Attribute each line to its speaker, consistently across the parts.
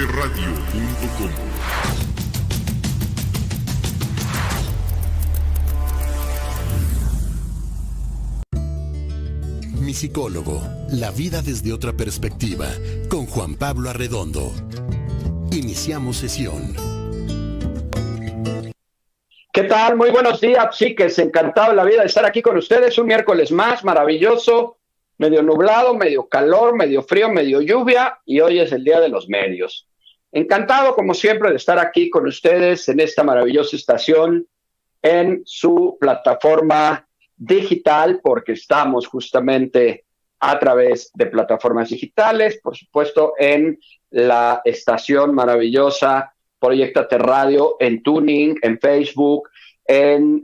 Speaker 1: mbsradio.com.
Speaker 2: Mi psicólogo, la vida desde otra perspectiva, con Juan Pablo Arredondo. Iniciamos sesión.
Speaker 3: ¿Qué tal? Muy buenos días, chiques. Encantado de la vida de estar aquí con ustedes. Un miércoles más maravilloso, medio nublado, medio calor, medio frío, medio lluvia, y hoy es el día de los medios. Encantado, como siempre, de estar aquí con ustedes en esta maravillosa estación, en su plataforma digital, porque estamos justamente a través de plataformas digitales, por supuesto, en la estación maravillosa Proyectate Radio, en Tuning, en Facebook, en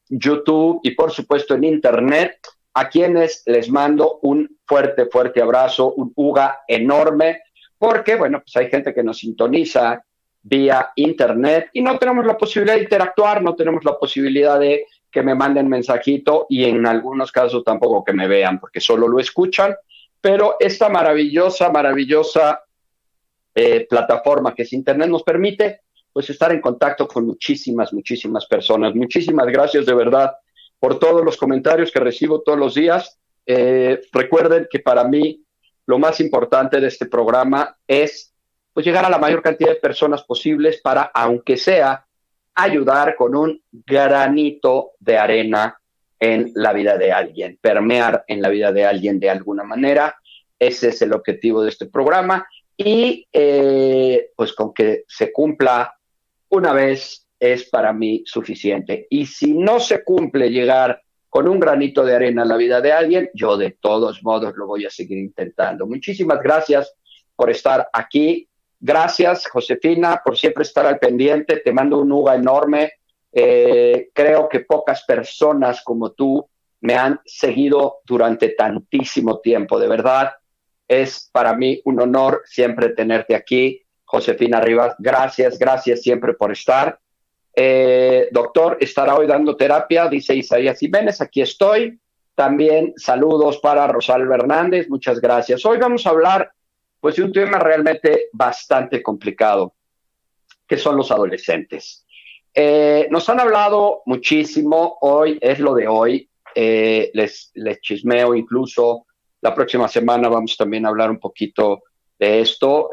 Speaker 3: YouTube y, por supuesto, en Internet, a quienes les mando un fuerte, fuerte abrazo, un uga enorme, porque, bueno, pues hay gente que nos sintoniza vía Internet y no tenemos la posibilidad de interactuar, no tenemos la posibilidad de que me manden mensajito y en algunos casos tampoco que me vean, porque solo lo escuchan, pero esta maravillosa plataforma que es Internet nos permite pues estar en contacto con muchísimas personas. Muchísimas gracias de verdad por todos los comentarios que recibo todos los días. Recuerden que para mí lo más importante de este programa es pues llegar a la mayor cantidad de personas posibles para, aunque sea, ayudar con un granito de arena en la vida de alguien, permear en la vida de alguien de alguna manera. Ese es el objetivo de este programa y pues con que se cumpla una vez es para mí suficiente. Y si no se cumple llegar con un granito de arena a la vida de alguien, yo de todos modos lo voy a seguir intentando. Muchísimas gracias por estar aquí. Gracias, Josefina, por siempre estar al pendiente. Te mando un uga enorme. Creo que pocas personas como tú me han seguido durante tantísimo tiempo. De verdad, es para mí un honor siempre tenerte aquí. Josefina Rivas, gracias siempre por estar. Doctor, estará hoy dando terapia, dice Isaías Jiménez, aquí estoy. También saludos para Rosalba Hernández, muchas gracias. Hoy vamos a hablar pues de un tema realmente bastante complicado, que son los adolescentes. Nos han hablado muchísimo, hoy es lo de hoy, les chismeo incluso, la próxima semana vamos también a hablar un poquito de esto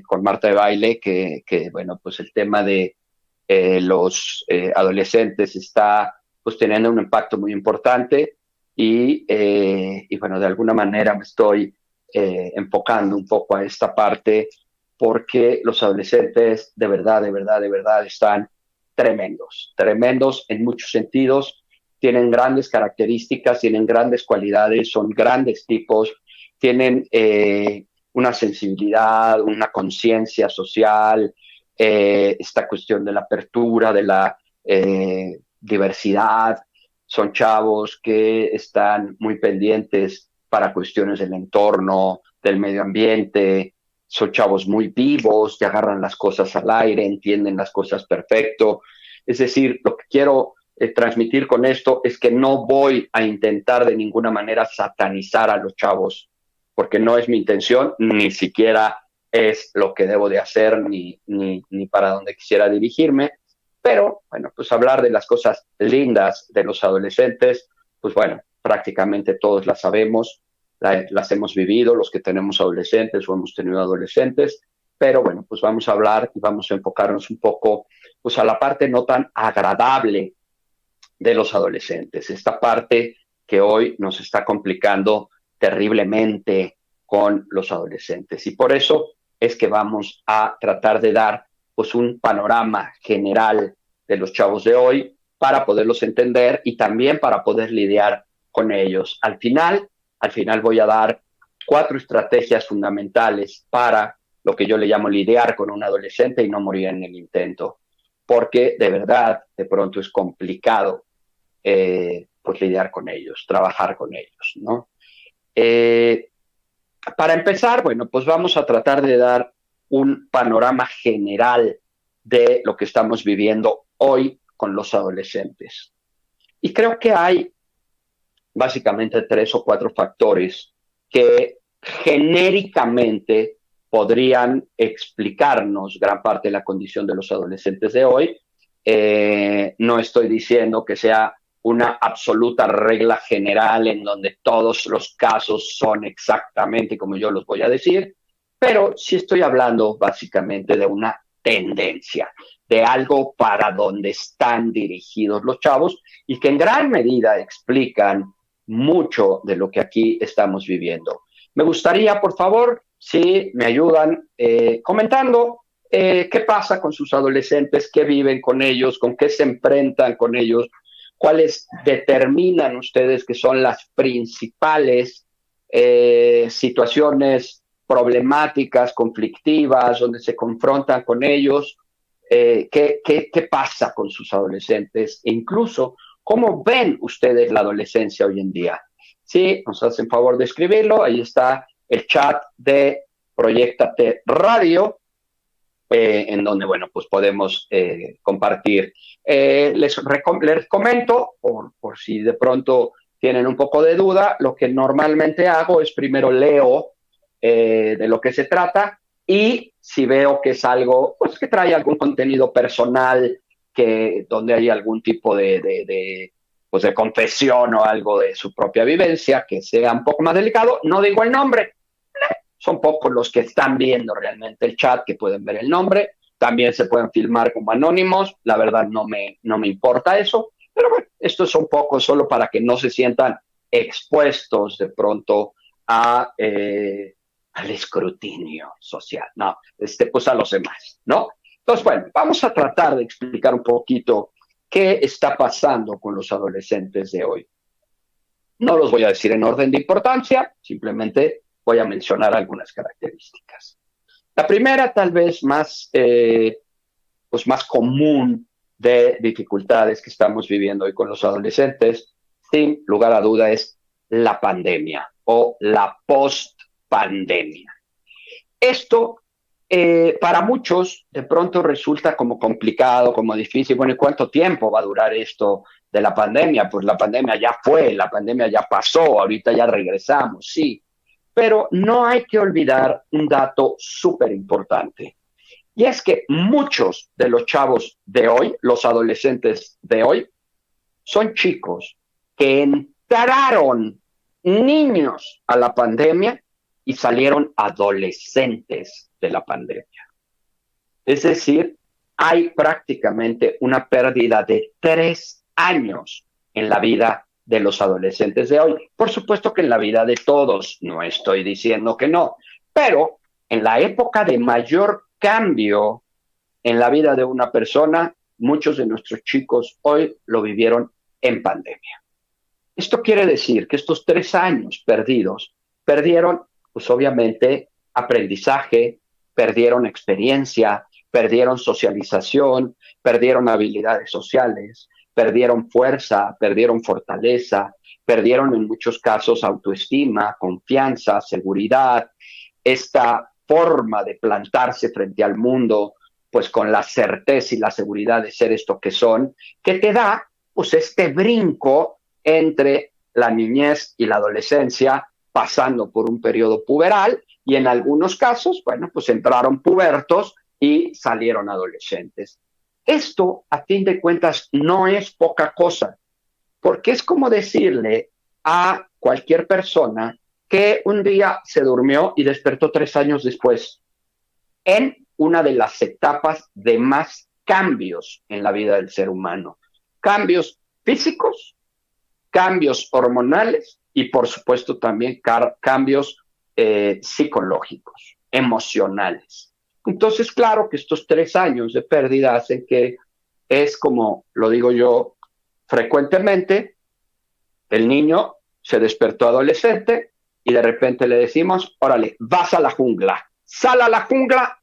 Speaker 3: con Marta de Baile, que bueno, pues el tema de los adolescentes está pues teniendo un impacto muy importante y bueno, de alguna manera me estoy enfocando un poco a esta parte porque los adolescentes de verdad están tremendos en muchos sentidos, tienen grandes características, tienen grandes cualidades, son grandes tipos, tienen una sensibilidad, una conciencia social, esta cuestión de la apertura, de la diversidad. Son chavos que están muy pendientes para cuestiones del entorno, del medio ambiente. Son chavos muy vivos, que agarran las cosas al aire, entienden las cosas perfecto. Es decir, lo que quiero transmitir con esto es que no voy a intentar de ninguna manera satanizar a los chavos, porque no es mi intención, ni siquiera es lo que debo de hacer, ni para dónde quisiera dirigirme. Pero, bueno, pues hablar de las cosas lindas de los adolescentes, pues bueno, prácticamente todos las sabemos, las hemos vivido, los que tenemos adolescentes o hemos tenido adolescentes, pero bueno, pues vamos a hablar y vamos a enfocarnos un poco pues a la parte no tan agradable de los adolescentes, esta parte que hoy nos está complicando terriblemente con los adolescentes. Y por eso es que vamos a tratar de dar pues un panorama general de los chavos de hoy para poderlos entender y también para poder lidiar con ellos. Al final voy a dar 4 estrategias fundamentales para lo que yo le llamo lidiar con un adolescente y no morir en el intento, porque de verdad de pronto es complicado pues lidiar con ellos, trabajar con ellos, ¿no? Para empezar, bueno, pues vamos a tratar de dar un panorama general de lo que estamos viviendo hoy con los adolescentes. Y creo que hay básicamente 3 o 4 factores que genéricamente podrían explicarnos gran parte de la condición de los adolescentes de hoy. No estoy diciendo que sea una absoluta regla general en donde todos los casos son exactamente como yo los voy a decir, pero sí estoy hablando básicamente de una tendencia, de algo para donde están dirigidos los chavos y que en gran medida explican mucho de lo que aquí estamos viviendo. Me gustaría, por favor, si me ayudan comentando qué pasa con sus adolescentes, qué viven con ellos, con qué se enfrentan con ellos, cuáles determinan ustedes que son las principales situaciones problemáticas, conflictivas, donde se confrontan con ellos, qué pasa con sus adolescentes e incluso cómo ven ustedes la adolescencia hoy en día. Sí, nos hacen favor de escribirlo, ahí está el chat de Proyectate Radio, en donde, bueno, pues podemos compartir. Les comento, por si de pronto tienen un poco de duda, lo que normalmente hago es primero leo de lo que se trata y si veo que es algo, pues que trae algún contenido personal, donde hay algún tipo de confesión o algo de su propia vivencia, que sea un poco más delicado, no digo el nombre. Son pocos los que están viendo realmente el chat, que pueden ver el nombre. También se pueden filmar como anónimos. La verdad no me importa eso. Pero bueno, estos son pocos solo para que no se sientan expuestos de pronto al escrutinio social. No, pues a los demás, ¿no? Entonces, bueno, vamos a tratar de explicar un poquito qué está pasando con los adolescentes de hoy. No los voy a decir en orden de importancia, simplemente voy a mencionar algunas características. La primera, tal vez más común de dificultades que estamos viviendo hoy con los adolescentes, sin lugar a duda, es la pandemia o la post-pandemia. Esto, para muchos, de pronto resulta como complicado, como difícil. Bueno, ¿y cuánto tiempo va a durar esto de la pandemia? Pues la pandemia ya fue, la pandemia ya pasó, ahorita ya regresamos, sí. Pero no hay que olvidar un dato súper importante. Y es que muchos de los chavos de hoy, los adolescentes de hoy, son chicos que entraron niños a la pandemia y salieron adolescentes de la pandemia. Es decir, hay prácticamente una pérdida de 3 años en la vida de los adolescentes de hoy. Por supuesto que en la vida de todos, no estoy diciendo que no, pero en la época de mayor cambio en la vida de una persona, muchos de nuestros chicos hoy lo vivieron en pandemia. Esto quiere decir que estos 3 años perdidos, perdieron, pues obviamente, aprendizaje, perdieron experiencia, perdieron socialización, perdieron habilidades sociales, perdieron fuerza, perdieron fortaleza, perdieron en muchos casos autoestima, confianza, seguridad, esta forma de plantarse frente al mundo, pues con la certeza y la seguridad de ser esto que son, que te da pues este brinco entre la niñez y la adolescencia, pasando por un periodo puberal, y en algunos casos, bueno, pues entraron pubertos y salieron adolescentes. Esto, a fin de cuentas, no es poca cosa, porque es como decirle a cualquier persona que un día se durmió y despertó 3 años después, en una de las etapas de más cambios en la vida del ser humano. Cambios físicos, cambios hormonales y, por supuesto, también cambios psicológicos, emocionales. Entonces, claro que estos 3 años de pérdida hacen que es como lo digo yo frecuentemente, el niño se despertó adolescente y de repente le decimos, órale, vas a la jungla, sal a la jungla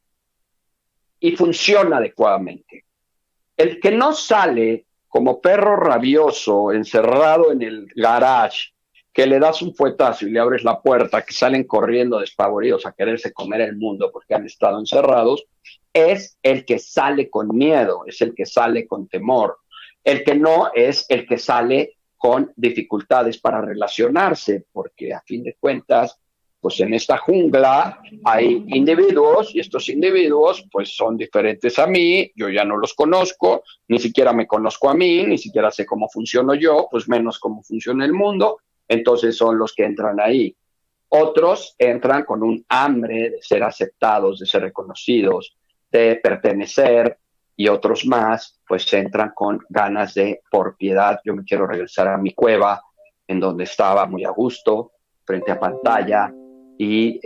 Speaker 3: y funciona adecuadamente. El que no sale como perro rabioso, encerrado en el garage, que le das un fuetazo y le abres la puerta, que salen corriendo despavoridos a quererse comer el mundo porque han estado encerrados, es el que sale con miedo, es el que sale con temor. El que no es el que sale con dificultades para relacionarse, porque a fin de cuentas, pues en esta jungla hay individuos y estos individuos pues son diferentes a mí, yo ya no los conozco, ni siquiera me conozco a mí, ni siquiera sé cómo funciono yo, pues menos cómo funciona el mundo, entonces son los que entran ahí. Otros entran con un hambre de ser aceptados, de ser reconocidos, de pertenecer, y otros más pues entran con ganas de por piedad, yo me quiero regresar a mi cueva, en donde estaba muy a gusto, frente a pantalla, y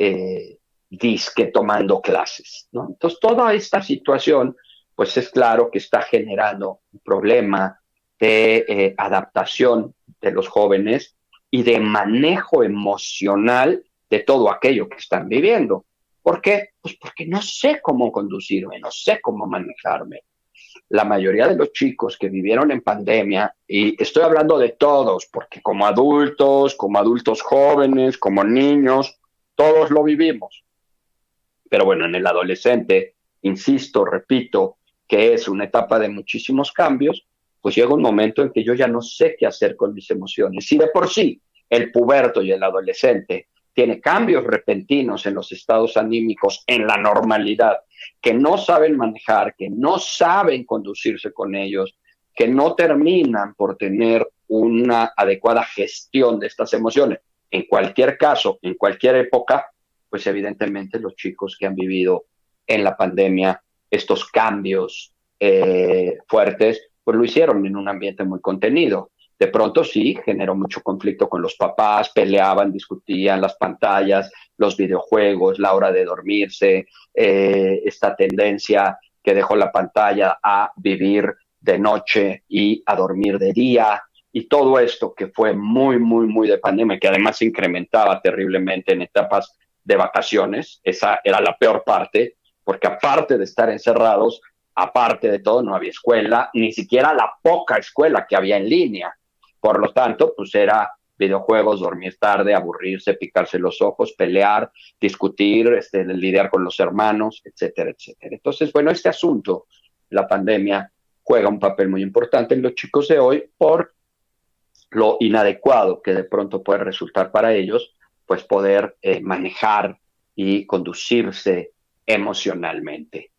Speaker 3: disque tomando clases, ¿no? Entonces toda esta situación pues es claro que está generando un problema de adaptación de los jóvenes y de manejo emocional de todo aquello que están viviendo. ¿Por qué? Pues porque no sé cómo conducirme, no sé cómo manejarme. La mayoría de los chicos que vivieron en pandemia, y estoy hablando de todos, porque como adultos jóvenes, como niños, todos lo vivimos. Pero bueno, en el adolescente, insisto, repito, que es una etapa de muchísimos cambios, pues llega un momento en que yo ya no sé qué hacer con mis emociones. Si de por sí el puberto y el adolescente tiene cambios repentinos en los estados anímicos, en la normalidad, que no saben manejar, que no saben conducirse con ellos, que no terminan por tener una adecuada gestión de estas emociones. En cualquier caso, en cualquier época, pues evidentemente los chicos que han vivido en la pandemia estos cambios fuertes, pues lo hicieron en un ambiente muy contenido. De pronto sí, generó mucho conflicto con los papás, peleaban, discutían las pantallas, los videojuegos, la hora de dormirse, esta tendencia que dejó la pantalla a vivir de noche y a dormir de día, y todo esto que fue muy, muy, muy de pandemia, que además se incrementaba terriblemente en etapas de vacaciones, esa era la peor parte, porque aparte de estar encerrados, aparte de todo, no había escuela, ni siquiera la poca escuela que había en línea. Por lo tanto, pues era videojuegos, dormir tarde, aburrirse, picarse los ojos, pelear, discutir, lidiar con los hermanos, etcétera, etcétera. Entonces, bueno, este asunto, la pandemia, juega un papel muy importante en los chicos de hoy por lo inadecuado que de pronto puede resultar para ellos, pues poder manejar y conducirse emocionalmente.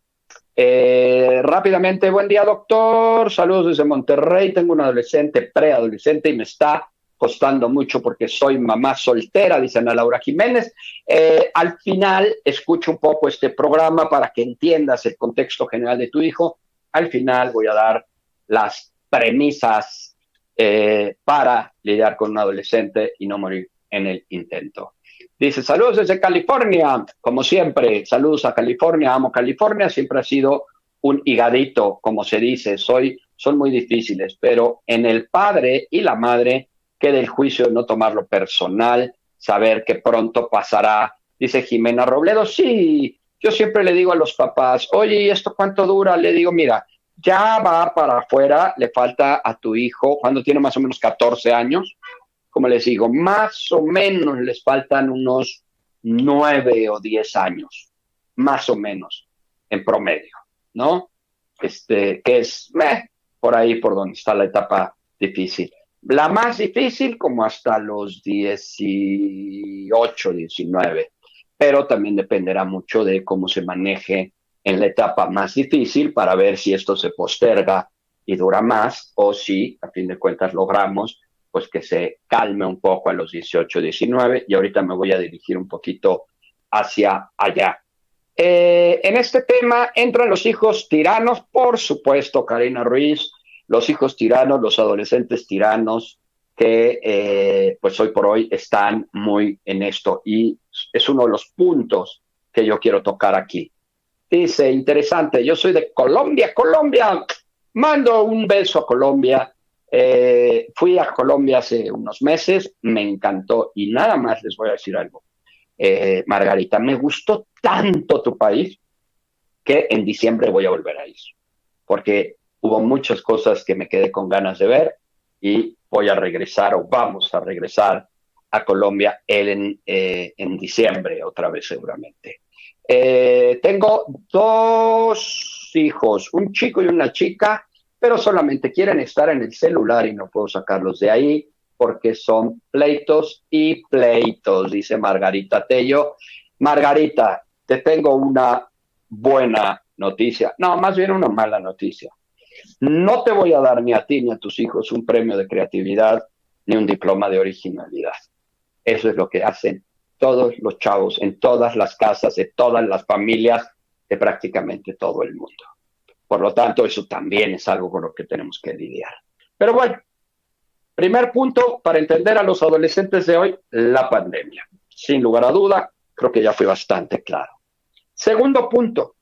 Speaker 3: Rápidamente, buen día, doctor. Saludos desde Monterrey. Tengo un adolescente, preadolescente, y me está costando mucho porque soy mamá soltera, dice Ana Laura Jiménez. Al final, escucho un poco este programa para que entiendas el contexto general de tu hijo. Al final voy a dar las premisas para lidiar con un adolescente y no morir en el intento. Dice, saludos desde California, como siempre, saludos a California, amo California, siempre ha sido un higadito, como se dice, son muy difíciles, pero en el padre y la madre queda el juicio de no tomarlo personal, saber que pronto pasará. Dice Jimena Robledo, sí, yo siempre le digo a los papás, oye, ¿y esto cuánto dura? Le digo, mira, ya va para afuera, le falta a tu hijo, cuando tiene más o menos 14 años, como les digo, más o menos les faltan unos 9 o 10 años, más o menos, en promedio, ¿no? Que es por ahí por donde está la etapa difícil. La más difícil como hasta los 18, 19, pero también dependerá mucho de cómo se maneje en la etapa más difícil para ver si esto se posterga y dura más o si, a fin de cuentas, logramos pues que se calme un poco a los 18, 19, y ahorita me voy a dirigir un poquito hacia allá. En este tema entran los hijos tiranos, por supuesto, Karina Ruiz, los hijos tiranos, los adolescentes tiranos, que pues hoy por hoy están muy en esto, y es uno de los puntos que yo quiero tocar aquí. Dice, interesante, yo soy de Colombia, mando un beso a Colombia. Fui a Colombia hace unos meses, me encantó, y nada más les voy a decir algo. Margarita, me gustó tanto tu país que en diciembre voy a volver a ir, porque hubo muchas cosas que me quedé con ganas de ver y voy a regresar, o vamos a regresar a Colombia en diciembre otra vez seguramente. Tengo 2 hijos, un chico y una chica, pero solamente quieren estar en el celular y no puedo sacarlos de ahí. porque son pleitos y pleitos, dice Margarita Tello. Margarita, te tengo una buena noticia, no, más bien una mala noticia. No te voy a dar ni a ti ni a tus hijos un premio de creatividad ni un diploma de originalidad. Eso es lo que hacen todos los chavos en todas las casas, de todas las familias, de prácticamente todo el mundo. Por lo tanto, eso también es algo con lo que tenemos que lidiar. Pero bueno, primer punto para entender a los adolescentes de hoy, la pandemia. Sin lugar a duda, creo que ya fue bastante claro. Segundo punto,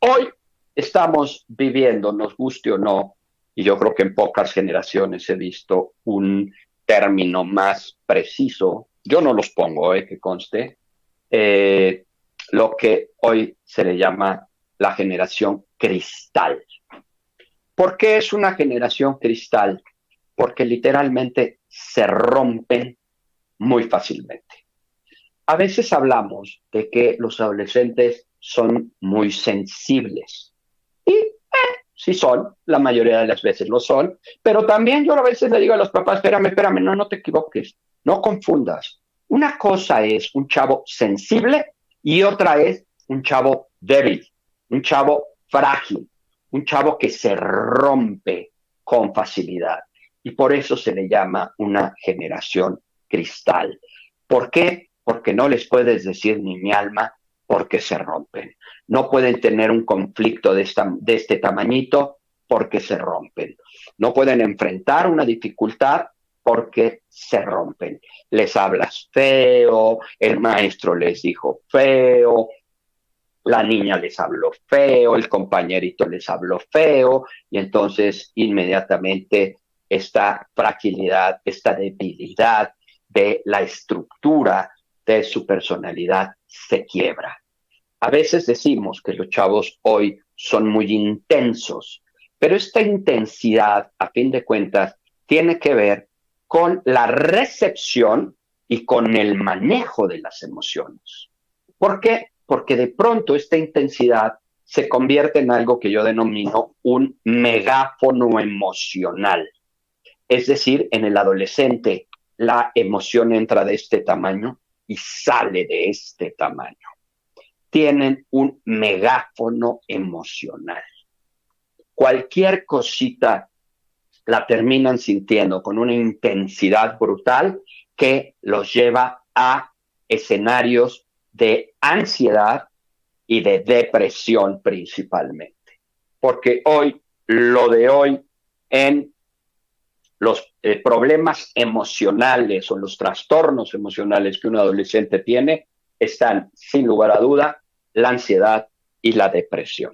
Speaker 3: hoy estamos viviendo, nos guste o no, y yo creo que en pocas generaciones he visto un término más preciso, yo no los pongo, que conste, lo que hoy se le llama la generación cristal. ¿Por qué es una generación cristal? Porque literalmente se rompen muy fácilmente. A veces hablamos de que los adolescentes son muy sensibles. Y sí son, la mayoría de las veces lo son, pero también yo a veces le digo a los papás, espérame, no te equivoques, no confundas. Una cosa es un chavo sensible y otra es un chavo débil, un chavo frágil, un chavo que se rompe con facilidad. Y por eso se le llama una generación cristal. ¿Por qué? Porque no les puedes decir ni mi alma, porque se rompen. No pueden tener un conflicto de este tamañito porque se rompen. No pueden enfrentar una dificultad porque se rompen. Les hablas feo, el maestro les dijo feo, la niña les habló feo, el compañerito les habló feo, y entonces inmediatamente esta fragilidad, esta debilidad de la estructura de su personalidad se quiebra. A veces decimos que los chavos hoy son muy intensos, pero esta intensidad, a fin de cuentas, tiene que ver con la recepción y con el manejo de las emociones. ¿Por qué? Porque de pronto esta intensidad se convierte en algo que yo denomino un megáfono emocional. Es decir, en el adolescente la emoción entra de este tamaño y sale de este tamaño. Tienen un megáfono emocional. Cualquier cosita la terminan sintiendo con una intensidad brutal que los lleva a escenarios de ansiedad y de depresión principalmente. Porque hoy, lo de hoy, en los problemas emocionales o los trastornos emocionales que un adolescente tiene, están, sin lugar a duda, la ansiedad y la depresión.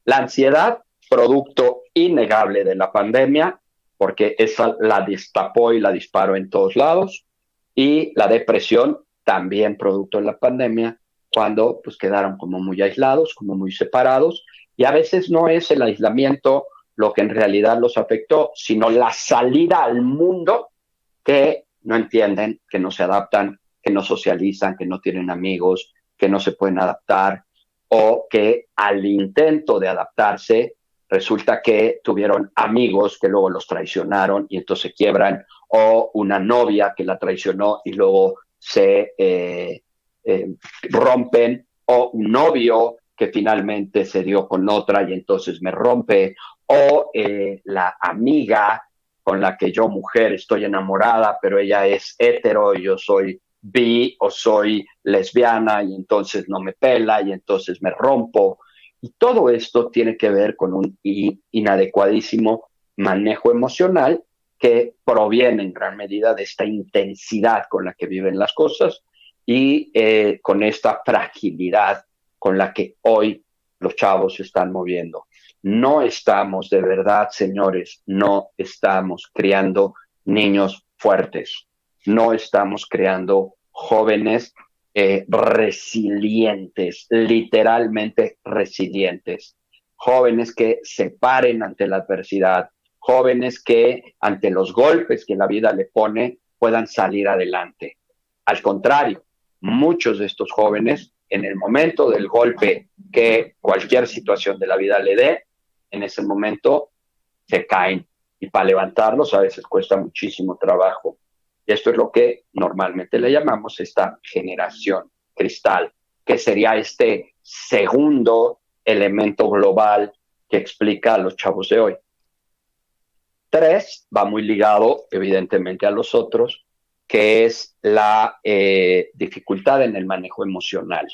Speaker 3: La ansiedad, producto innegable de la pandemia, porque esa la destapó y la disparó en todos lados, y la depresión, también producto de la pandemia, cuando pues quedaron como muy aislados, como muy separados, y a veces no es el aislamiento lo que en realidad los afectó, sino la salida al mundo, que no entienden, que no se adaptan, que no socializan, que no tienen amigos, que no se pueden adaptar, o que al intento de adaptarse resulta que tuvieron amigos que luego los traicionaron y entonces se quiebran, o una novia que la traicionó y luego se rompen, o un novio que finalmente se dio con otra y entonces me rompe, o la amiga con la que yo, mujer, estoy enamorada, pero ella es hetero y yo soy bi o soy lesbiana y entonces no me pela y entonces me rompo. Y todo esto tiene que ver con un inadecuadísimo manejo emocional que proviene en gran medida de esta intensidad con la que viven las cosas y con esta fragilidad con la que hoy los chavos se están moviendo. No estamos, de verdad, señores, no estamos criando niños fuertes, no estamos creando jóvenes resilientes, literalmente resilientes, jóvenes que se paren ante la adversidad, jóvenes que ante los golpes que la vida le pone puedan salir adelante. Al contrario, muchos de estos jóvenes, en el momento del golpe que cualquier situación de la vida le dé, en ese momento se caen y para levantarlos a veces cuesta muchísimo trabajo. Y esto es lo que normalmente le llamamos esta generación cristal, que sería este segundo elemento global que explica a los chavos de hoy. 3 va muy ligado, evidentemente, a los otros, que es la dificultad en el manejo emocional.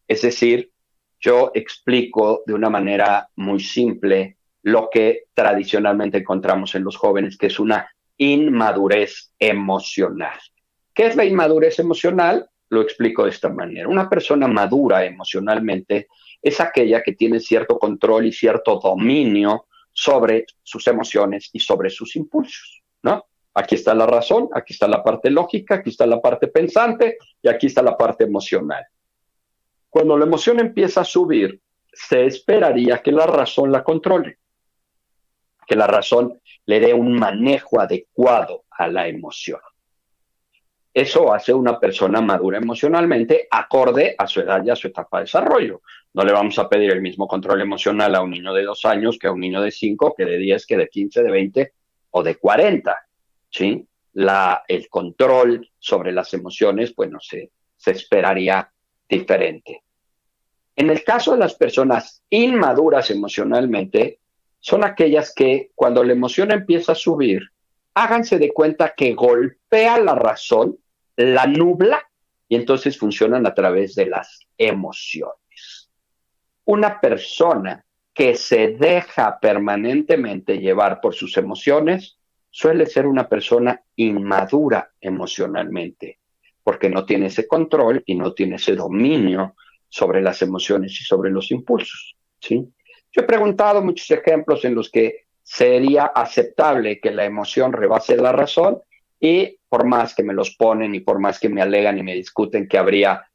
Speaker 3: Es decir, yo explico de una manera muy simple lo que tradicionalmente encontramos en los jóvenes, que es una inmadurez emocional. ¿Qué es la inmadurez emocional? Lo explico de esta manera. Una persona madura emocionalmente es aquella que tiene cierto control y cierto dominio sobre sus emociones y sobre sus impulsos, ¿no? Aquí está la razón, aquí está la parte lógica, aquí está la parte pensante y aquí está la parte emocional. Cuando la emoción empieza a subir, se esperaría que la razón la controle, que la razón le dé un manejo adecuado a la emoción. Eso hace una persona madura emocionalmente acorde a su edad y a su etapa de desarrollo. No le vamos a pedir el mismo control emocional a un niño de 2 años que a un niño de 5, que de 10, que de 15, de 20 o de 40. ¿Sí? El control sobre las emociones, bueno, se esperaría diferente. En el caso de las personas inmaduras emocionalmente, son aquellas que cuando la emoción empieza a subir, háganse de cuenta que golpea la razón, la nubla, y entonces funcionan a través de las emociones. Una persona que se deja permanentemente llevar por sus emociones suele ser una persona inmadura emocionalmente, porque no tiene ese control y no tiene ese dominio sobre las emociones y sobre los impulsos, ¿sí? Yo he preguntado muchos ejemplos en los que sería aceptable que la emoción rebase la razón y por más que me los ponen y por más que me alegan y me discuten que habría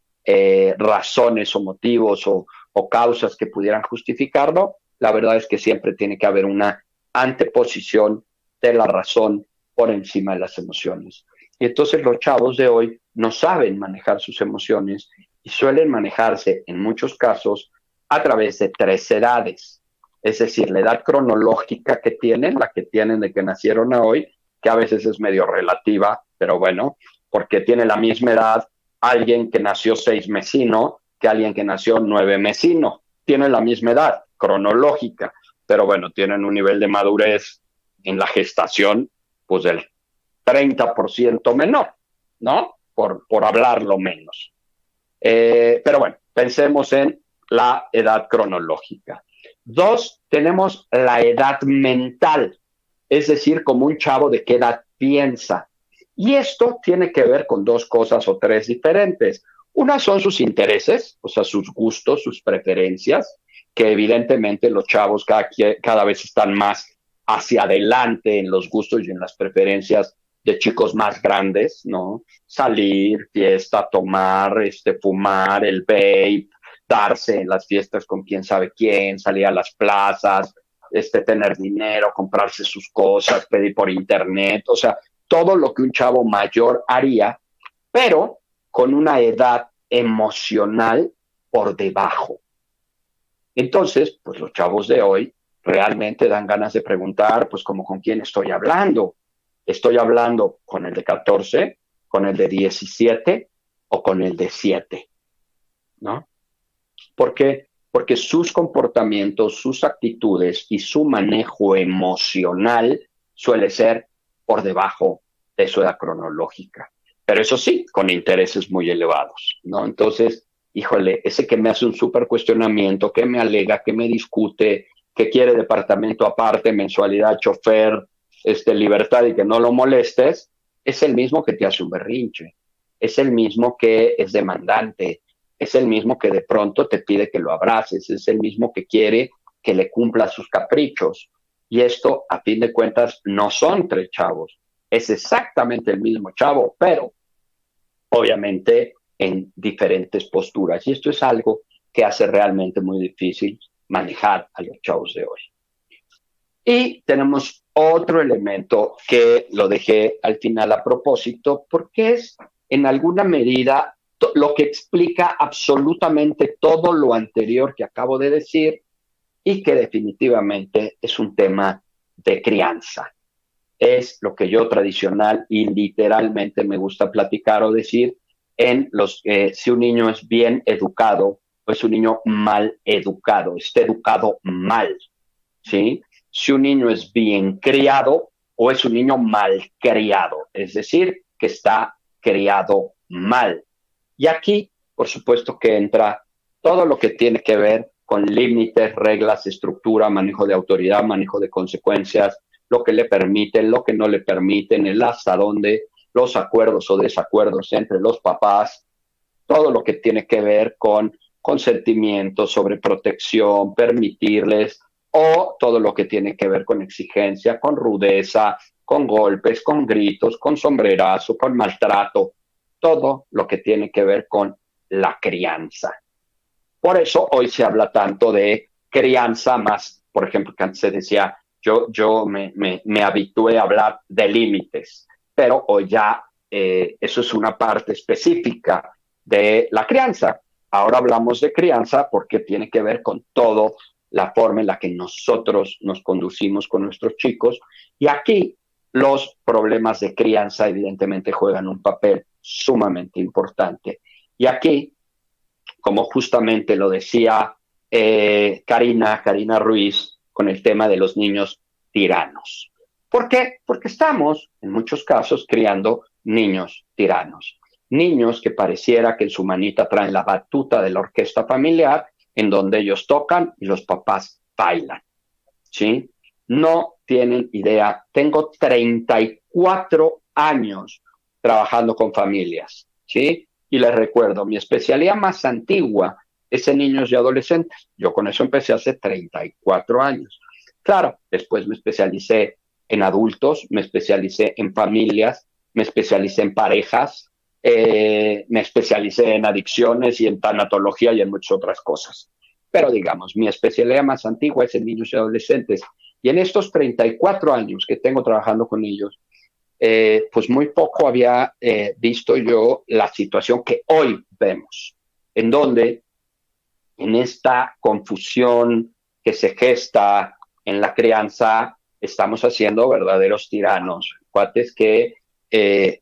Speaker 3: razones o motivos o causas que pudieran justificarlo, la verdad es que siempre tiene que haber una anteposición de la razón por encima de las emociones. Y entonces los chavos de hoy no saben manejar sus emociones y suelen manejarse en muchos casos a través de 3 edades. Es decir, la edad cronológica que tienen, la que tienen de que nacieron a hoy, que a veces es medio relativa, pero bueno, porque tiene la misma edad alguien que nació 6 mesino que alguien que nació 9 mesino. Tienen la misma edad cronológica, pero bueno, tienen un nivel de madurez en la gestación, pues del 30% menor, ¿no? Por hablarlo menos. Pero bueno, pensemos en la edad cronológica. 2, tenemos la edad mental, es decir, como un chavo de qué edad piensa. Y esto tiene que ver con 2 cosas o 3 diferentes. Una son sus intereses, o sea, sus gustos, sus preferencias, que evidentemente los chavos cada vez están más hacia adelante en los gustos y en las preferencias de chicos más grandes, ¿no? Salir, fiesta, tomar, fumar, el vape, darse en las fiestas con quién sabe quién, salir a las plazas, tener dinero, comprarse sus cosas, pedir por internet, o sea, todo lo que un chavo mayor haría, pero con una edad emocional por debajo. Entonces, pues los chavos de hoy realmente dan ganas de preguntar, pues como con quién estoy hablando. ¿Estoy hablando con el de 14, con el de 17 o con el de 7? ¿No? ¿Por qué? Porque sus comportamientos, sus actitudes y su manejo emocional suele ser por debajo de su edad cronológica. Pero eso sí, con intereses muy elevados, ¿no? Entonces, híjole, ese que me hace un súper cuestionamiento, que me alega, que me discute, que quiere departamento aparte, mensualidad, chofer, libertad y que no lo molestes, es el mismo que te hace un berrinche, es el mismo que es demandante, es el mismo que de pronto te pide que lo abraces, es el mismo que quiere que le cumpla sus caprichos. Y esto, a fin de cuentas, no son 3 chavos, es exactamente el mismo chavo, pero obviamente en diferentes posturas. Y esto es algo que hace realmente muy difícil manejar a los chavos de hoy. Y tenemos otro elemento que lo dejé al final a propósito, porque es en alguna medida lo que explica absolutamente todo lo anterior que acabo de decir y que definitivamente es un tema de crianza. es lo que yo tradicional y literalmente me gusta platicar o decir si un niño es bien educado o es un niño mal educado, está educado mal, ¿sí? Si un niño es bien criado o es un niño mal criado, es decir, que está criado mal. Y aquí, por supuesto, que entra todo lo que tiene que ver con límites, reglas, estructura, manejo de autoridad, manejo de consecuencias, lo que le permiten, lo que no le permiten, el hasta dónde, los acuerdos o desacuerdos entre los papás, todo lo que tiene que ver con consentimiento, sobreprotección, permitirles, o todo lo que tiene que ver con exigencia, con rudeza, con golpes, con gritos, con sombrerazo, con maltrato, todo lo que tiene que ver con la crianza. Por eso hoy se habla tanto de crianza más, por ejemplo, que antes se decía, yo me habitué a hablar de límites, pero hoy ya eso es una parte específica de la crianza. Ahora hablamos de crianza porque tiene que ver con toda la forma en la que nosotros nos conducimos con nuestros chicos. Y aquí los problemas de crianza evidentemente juegan un papel sumamente importante. Y aquí, como justamente lo decía Karina Ruiz, con el tema de los niños tiranos. ¿Por qué? Porque estamos, en muchos casos, criando niños tiranos. Niños que pareciera que en su manita traen la batuta de la orquesta familiar, en donde ellos tocan y los papás bailan, ¿sí? No tienen idea. Tengo 34 años trabajando con familias, ¿sí? Y les recuerdo, mi especialidad más antigua es en niños y adolescentes. Yo con eso empecé hace 34 años. Claro, después me especialicé en adultos, me especialicé en familias, me especialicé en parejas, me especialicé en adicciones y en tanatología y en muchas otras cosas. Pero digamos, mi especialidad más antigua es en niños y adolescentes. Y en estos 34 años que tengo trabajando con ellos, pues muy poco había visto yo la situación que hoy vemos, en donde en esta confusión que se gesta en la crianza estamos haciendo verdaderos tiranos, cuates que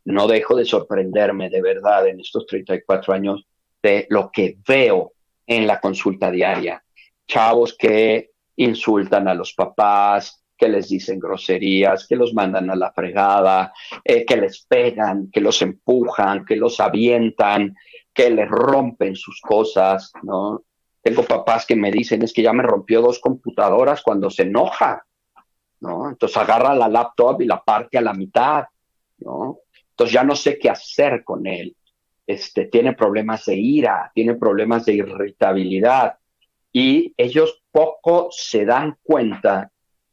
Speaker 3: no dejo de sorprenderme de verdad en estos 34 años de lo que veo en la consulta diaria. Chavos que insultan a los papás, que les dicen groserías, que los mandan a la fregada, que les pegan, que los empujan, que los avientan, que les rompen sus cosas, ¿no? Tengo papás que me dicen, es que ya me rompió 2 computadoras cuando se enoja, ¿no? Entonces agarra la laptop y la parte a la mitad, ¿no? Entonces ya no sé qué hacer con él. Tiene problemas de ira, tiene problemas de irritabilidad y ellos poco se dan cuenta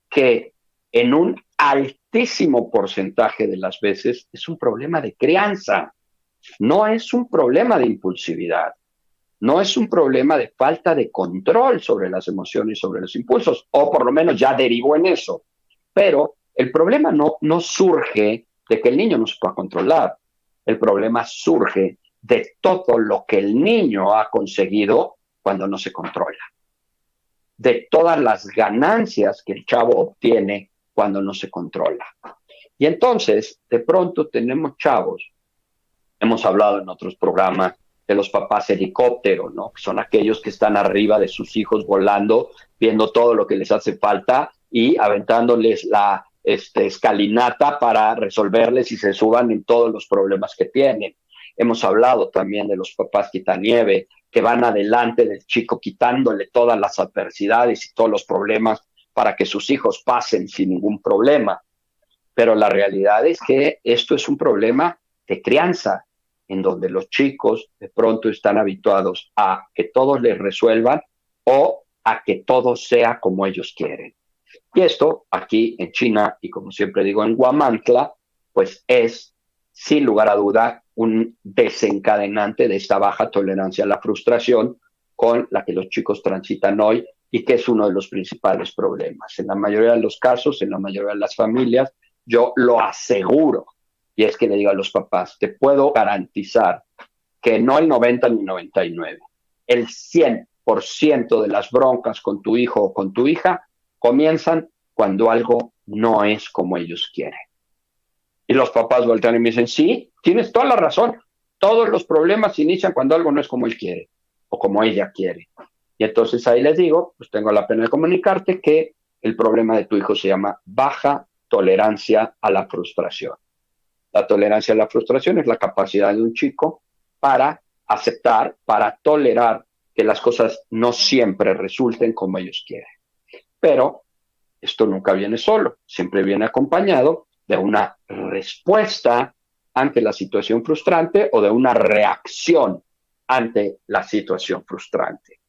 Speaker 3: que en un altísimo porcentaje de las veces es un problema de crianza, no es un problema de impulsividad, no es un problema de falta de control sobre las emociones y sobre los impulsos, o por lo menos ya derivó en eso. Pero el problema no surge de que el niño no se pueda controlar, el problema surge de todo lo que el niño ha conseguido cuando no se controla, de todas las ganancias que el chavo obtiene cuando no se controla. Y entonces, de pronto tenemos chavos, hemos hablado en otros programas de los papás helicóptero, ¿no? Que son aquellos que están arriba de sus hijos volando, viendo todo lo que les hace falta y aventándoles la escalinata para resolverles y se suban en todos los problemas que tienen. Hemos hablado también de los papás quitanieve, que van adelante del chico quitándole todas las adversidades y todos los problemas para que sus hijos pasen sin ningún problema. Pero la realidad es que esto es un problema de crianza, en donde los chicos de pronto están habituados a que todos les resuelvan o a que todo sea como ellos quieren. Y esto aquí en China, y como siempre digo en Huamantla, pues es sin lugar a duda un desencadenante de esta baja tolerancia a la frustración con la que los chicos transitan hoy y que es uno de los principales problemas. En la mayoría de los casos, en la mayoría de las familias, yo lo aseguro, y es que le digo a los papás, te puedo garantizar que no el 90 ni 99, el 100% de las broncas con tu hijo o con tu hija comienzan cuando algo no es como ellos quieren. Y los papás voltean y me dicen, sí, tienes toda la razón. Todos los problemas inician cuando algo no es como él quiere o como ella quiere. Y entonces ahí les digo, pues tengo la pena de comunicarte que el problema de tu hijo se llama baja tolerancia a la frustración. La tolerancia a la frustración es la capacidad de un chico para aceptar, para tolerar que las cosas no siempre resulten como ellos quieren. Pero esto nunca viene solo, siempre viene acompañado de una respuesta ante la situación frustrante o de una reacción ante la situación frustrante.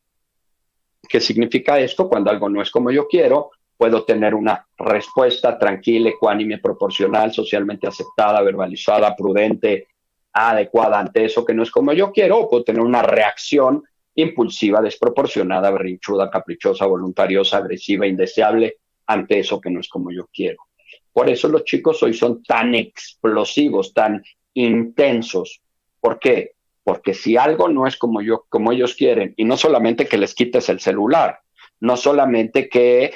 Speaker 3: ¿Qué significa esto? Cuando algo no es como yo quiero, puedo tener una respuesta tranquila, ecuánime, proporcional, socialmente aceptada, verbalizada, prudente, adecuada ante eso que no es como yo quiero, o puedo tener una reacción impulsiva, desproporcionada, berrinchuda, caprichosa, voluntariosa, agresiva, indeseable ante eso que no es como yo quiero. Por eso los chicos hoy son tan explosivos, tan intensos. ¿Por qué? Porque si algo no es como ellos quieren, y no solamente que les quites el celular, no solamente que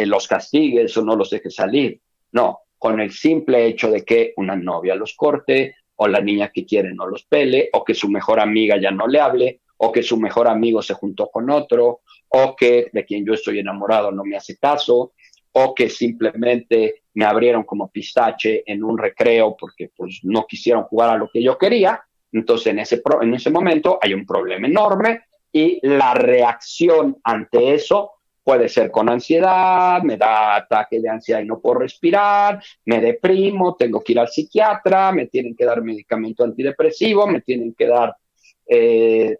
Speaker 3: los castigues o no los dejes salir, no, con el simple hecho de que una novia los corte, o la niña que quiere no los pele, o que su mejor amiga ya no le hable, o que su mejor amigo se juntó con otro, o que de quien yo estoy enamorado no me hace caso, o que simplemente me abrieron como pistache en un recreo porque pues no quisieron jugar a lo que yo quería. Entonces en ese momento hay un problema enorme y la reacción ante eso puede ser con ansiedad, me da ataque de ansiedad y no puedo respirar, me deprimo, tengo que ir al psiquiatra, me tienen que dar medicamento antidepresivo, me tienen que dar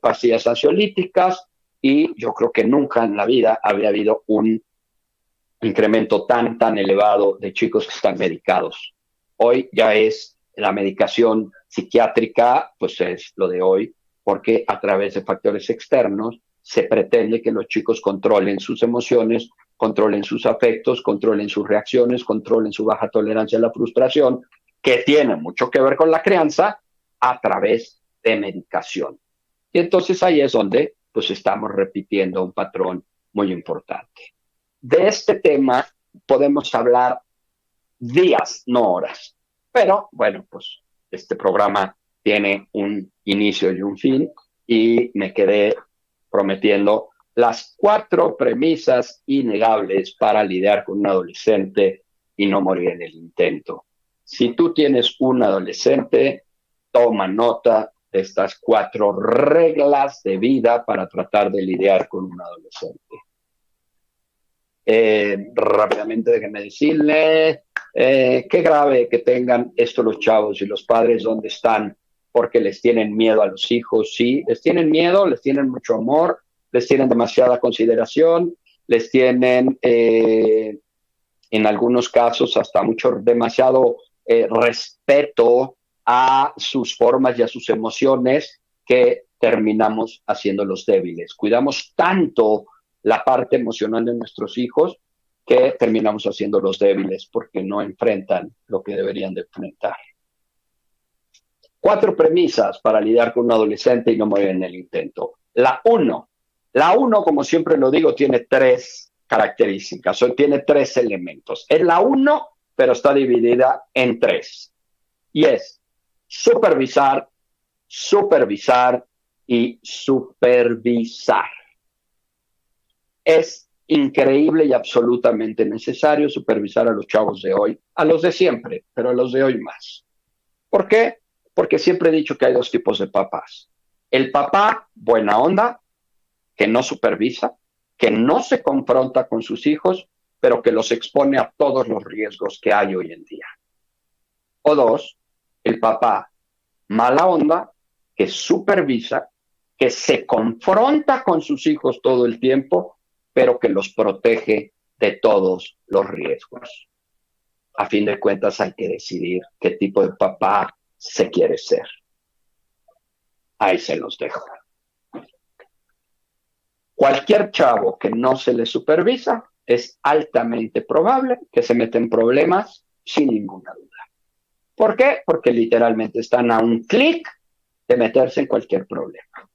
Speaker 3: pastillas ansiolíticas, y yo creo que nunca en la vida había habido un incremento tan elevado de chicos que están medicados. Hoy ya es la medicación psiquiátrica, pues es lo de hoy, porque a través de factores externos se pretende que los chicos controlen sus emociones, controlen sus afectos, controlen sus reacciones, controlen su baja tolerancia a la frustración, que tiene mucho que ver con la crianza, a través de medicación. Y entonces ahí es donde pues estamos repitiendo un patrón muy importante. De este tema podemos hablar días, no horas. Pero bueno, pues este programa tiene un inicio y un fin, y me quedé prometiendo las 4 premisas innegables para lidiar con un adolescente y no morir en el intento. Si tú tienes un adolescente, toma nota de estas 4 reglas de vida para tratar de lidiar con un adolescente. Rápidamente déjenme decirle, qué grave que tengan esto los chavos y los padres donde están porque les tienen miedo a los hijos. Sí, les tienen miedo, les tienen mucho amor, les tienen demasiada consideración, les tienen en algunos casos hasta demasiado respeto a sus formas y a sus emociones, que terminamos haciéndolos débiles. Cuidamos tanto la parte emocional de nuestros hijos que terminamos haciéndolos débiles porque no enfrentan lo que deberían de enfrentar. 4 premisas para lidiar con un adolescente y no morir en el intento. La uno, como siempre lo digo, tiene 3 características, o tiene 3 elementos. Es la 1, pero está dividida en 3. Y es supervisar, supervisar y supervisar. Es increíble y absolutamente necesario supervisar a los chavos de hoy, a los de siempre, pero a los de hoy más. ¿Por qué? Porque siempre he dicho que hay 2 tipos de papás. El papá buena onda, que no supervisa, que no se confronta con sus hijos, pero que los expone a todos los riesgos que hay hoy en día. O 2, el papá mala onda, que supervisa, que se confronta con sus hijos todo el tiempo, pero que los protege de todos los riesgos. A fin de cuentas hay que decidir qué tipo de papá se quiere ser. Ahí se los dejo. Cualquier chavo que no se le supervisa es altamente probable que se meta en problemas sin ninguna duda. ¿Por qué? Porque literalmente están a un clic de meterse en cualquier problema.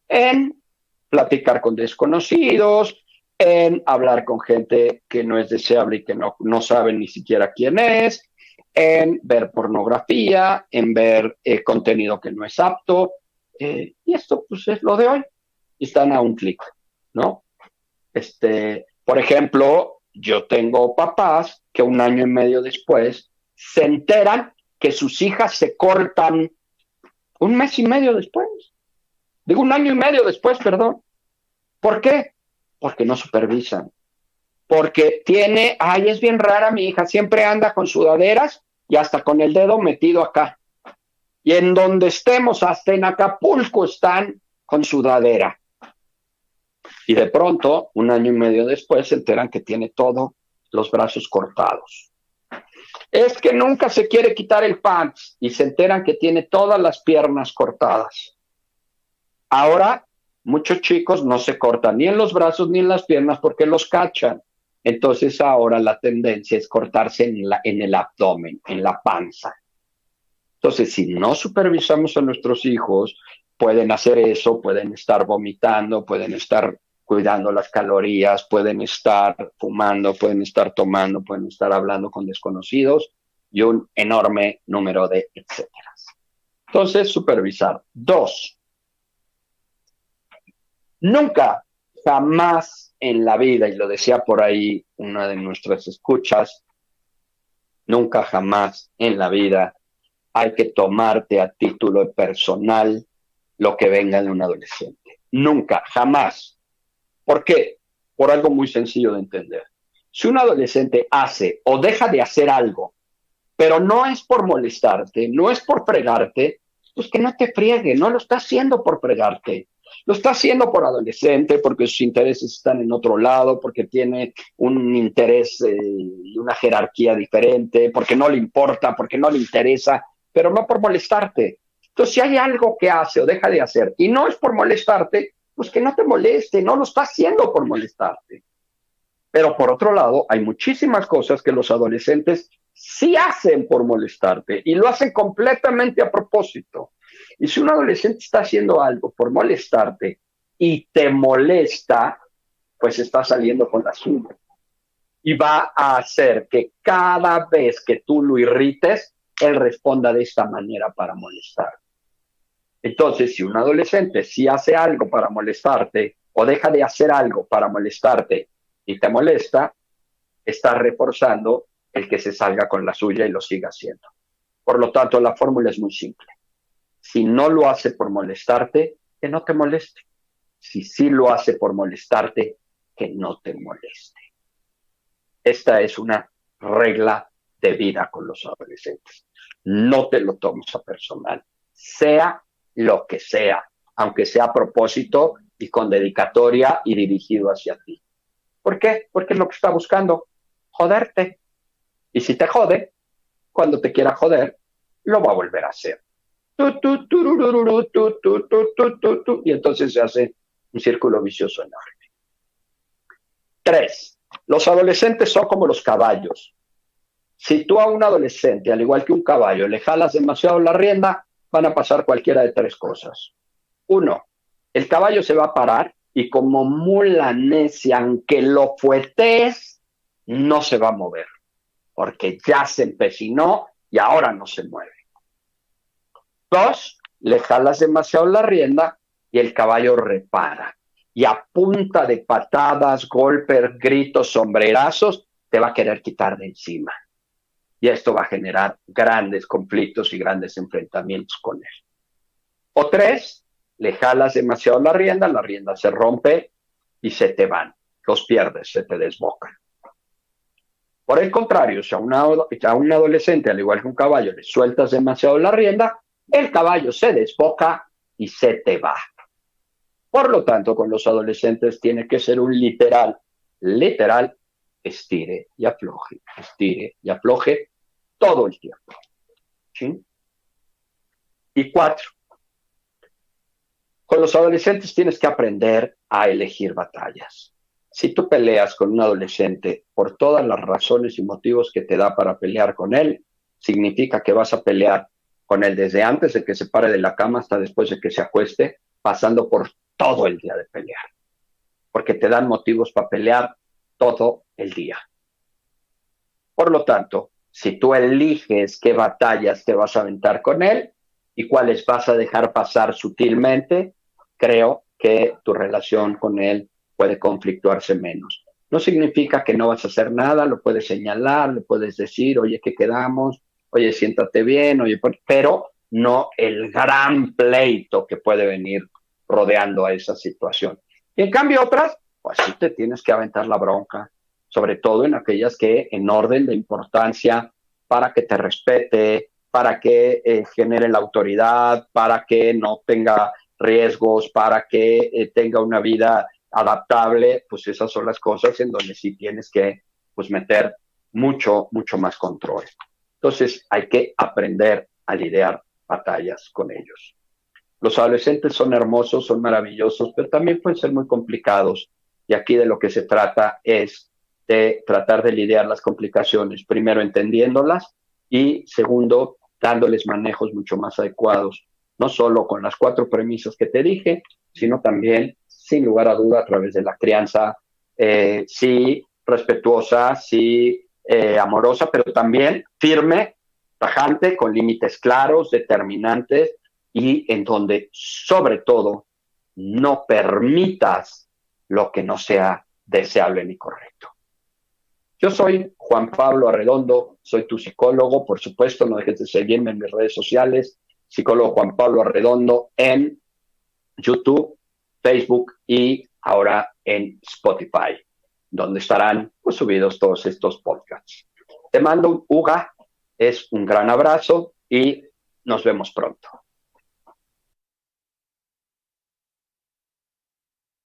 Speaker 3: En platicar con desconocidos, en hablar con gente que no es deseable y que no saben ni siquiera quién es, en ver pornografía, en ver contenido que no es apto, y esto pues es lo de hoy. Están a un clic, ¿no? Por ejemplo, yo tengo papás que un año y medio después se enteran que sus hijas se cortan un mes y medio después. Digo, un año y medio después, perdón. ¿Por qué? Porque no supervisan. Porque ay, es bien rara mi hija, siempre anda con sudaderas y hasta con el dedo metido acá. Y en donde estemos, hasta en Acapulco, están con sudadera. Y de pronto, un año y medio después, se enteran que tiene todos los brazos cortados. Es que nunca se quiere quitar el pants y se enteran que tiene todas las piernas cortadas. Ahora, muchos chicos no se cortan ni en los brazos ni en las piernas porque los cachan. Entonces ahora la tendencia es cortarse en el abdomen, en la panza. Entonces, si no supervisamos a nuestros hijos, pueden hacer eso, pueden estar vomitando, pueden estar cuidando las calorías, pueden estar fumando, pueden estar tomando, pueden estar hablando con desconocidos y un enorme número de etcétera. Entonces, supervisar. 2, nunca, jamás en la vida, y lo decía por ahí una de nuestras escuchas, nunca, jamás en la vida hay que tomarte a título personal lo que venga de un adolescente. Nunca, jamás. ¿Por qué? Por algo muy sencillo de entender. Si un adolescente hace o deja de hacer algo, pero no es por molestarte, no es por fregarte, pues que no te friegue, no lo está haciendo por fregarte. Lo está haciendo por adolescente, porque sus intereses están en otro lado, porque tiene un interés y una jerarquía diferente, porque no le importa, porque no le interesa, pero no por molestarte. Entonces, si hay algo que hace o deja de hacer y no es por molestarte, pues que no te moleste, no lo está haciendo por molestarte. Pero por otro lado, hay muchísimas cosas que los adolescentes sí hacen por molestarte y lo hacen completamente a propósito. Y si un adolescente está haciendo algo por molestarte y te molesta, pues está saliendo con la suya. Y va a hacer que cada vez que tú lo irrites, él responda de esta manera para molestar. Entonces, si un adolescente sí hace algo para molestarte o deja de hacer algo para molestarte y te molesta, está reforzando el que se salga con la suya y lo siga haciendo. Por lo tanto, la fórmula es muy simple. Si no lo hace por molestarte, que no te moleste. Si sí lo hace por molestarte, que no te moleste. Esta es una regla de vida con los adolescentes. No te lo tomes a personal, sea lo que sea, aunque sea a propósito y con dedicatoria y dirigido hacia ti. ¿Por qué? Porque es lo que está buscando, joderte. Y si te jode, cuando te quiera joder, lo va a volver a hacer. Y entonces se hace un círculo vicioso enorme. 3. Los adolescentes son como los caballos. Si tú a un adolescente, al igual que un caballo, le jalas demasiado la rienda, van a pasar cualquiera de 3 cosas. 1, el caballo se va a parar y como mula necia, aunque lo fuetes, no se va a mover, porque ya se empecinó y ahora no se mueve. 2, le jalas demasiado la rienda y el caballo repara. Y a punta de patadas, golpes, gritos, sombrerazos, te va a querer quitar de encima. Y esto va a generar grandes conflictos y grandes enfrentamientos con él. O 3, le jalas demasiado la rienda se rompe y se te van. Los pierdes, se te desbocan. Por el contrario, si a un adolescente, al igual que un caballo, le sueltas demasiado la rienda, el caballo se desboca y se te va. Por lo tanto, con los adolescentes tiene que ser un literal, estire y afloje todo el tiempo. ¿Sí? Y 4, con los adolescentes tienes que aprender a elegir batallas. Si tú peleas con un adolescente por todas las razones y motivos que te da para pelear con él, significa que vas a pelear con él desde antes de que se pare de la cama hasta después de que se acueste, pasando por todo el día de pelear. Porque te dan motivos para pelear todo el día. Por lo tanto, si tú eliges qué batallas te vas a aventar con él y cuáles vas a dejar pasar sutilmente, creo que tu relación con él puede conflictuarse menos. No significa que no vas a hacer nada, lo puedes señalar, le puedes decir, oye, ¿qué quedamos? Oye, siéntate bien, oye, pero no el gran pleito que puede venir rodeando a esa situación. Y en cambio otras, pues sí te tienes que aventar la bronca, sobre todo en aquellas que en orden de importancia para que te respete, para que genere la autoridad, para que no tenga riesgos, para que tenga una vida adaptable, pues esas son las cosas en donde sí tienes que pues meter mucho, mucho más control. Entonces hay que aprender a lidiar batallas con ellos. Los adolescentes son hermosos, son maravillosos, pero también pueden ser muy complicados. Y aquí de lo que se trata es de tratar de lidiar las complicaciones, primero entendiéndolas y segundo, dándoles manejos mucho más adecuados, no solo con las 4 premisas que te dije, sino también, sin lugar a duda, a través de la crianza, sí respetuosa, sí amorosa, pero también firme, tajante, con límites claros, determinantes, y en donde, sobre todo, no permitas lo que no sea deseable ni correcto. Yo soy Juan Pablo Arredondo, soy tu psicólogo, por supuesto, no dejes de seguirme en mis redes sociales, psicólogo Juan Pablo Arredondo en YouTube, Facebook y ahora en Spotify, donde estarán pues, subidos todos estos podcasts. Te mando un UGA, es un gran abrazo y nos vemos pronto.